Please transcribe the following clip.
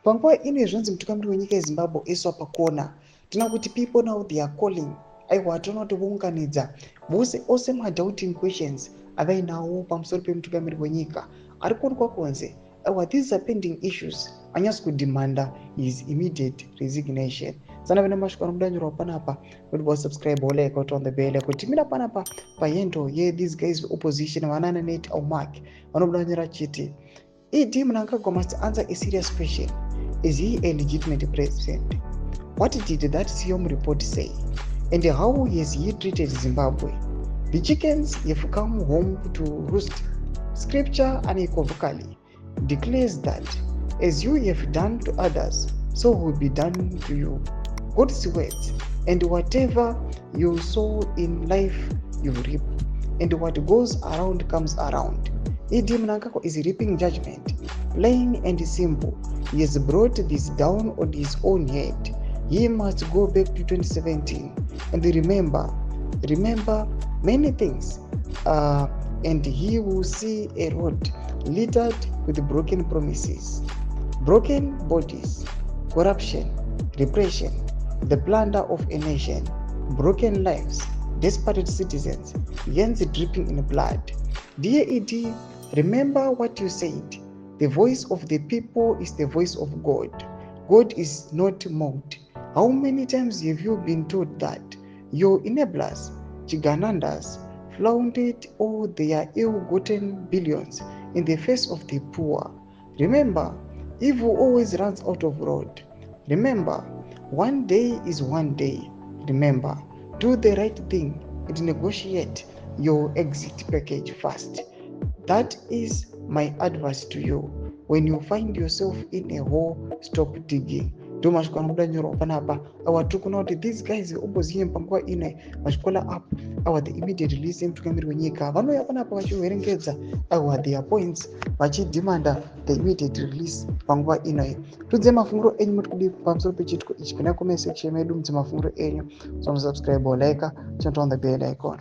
Panguva ino zvinonzi mutungamiriri wenyika yeZimbabwe iswa pakona. Tinoona kuti people now they are calling. Aiwa tinoona kuti vounganidza vose ose doubting questions avainawo pamusoro pemutungamiriri wenyika. Ari kuonekwa kunze aiwa these are pending issues anyasi kudemanda his immediate resignation. Sana vena masvika anomudanjirwa panapa kuti subscribe like out on the bell kuti mina panapa payendo these guys opposition vanana net au mark vanomudanjira chiti Mnangagwa must answer a serious question. Is he a legitimate president? What did that SIOM report say? And how has he treated Zimbabwe? The chickens have come home to roost. Scripture unequivocally declares that as you have done to others, so will be done to you. God's words, and whatever you sow in life, you reap. And what goes around comes around. Mnangagwa is reaping judgment, plain and simple. He has brought this down on his own head. He must go back to 2017 and remember many things, and he will see a road littered with broken promises, broken bodies, corruption, repression, the plunder of a nation, broken lives, desperate citizens, hands dripping in blood. Dear ED, remember what you said. The voice of the people is the voice of God. God is not mocked. How many times have you been told that your enablers, Chiganandas, flaunted all their ill-gotten billions in the face of the poor? Remember, evil always runs out of road. Remember, one day is one day. Remember, do the right thing and negotiate your exit package fast. That is my advice to you. When you find yourself in a hole, stop digging. Do masvika anomudanjirwa panapa awa tikuona kuti these guys opposition panguva ino vachikola up awa the immediate release yemutungamiriri wenyika vanouya panapa vachiverengedza awa their points vachidemanda the immediate release panguva inoyi. Tudze mafunguro enyu muri kudi pamusoro pechitiko ichi. Pina comment section medu mudze mafunguro enyu. So subscribe or like, turn on the bell icon.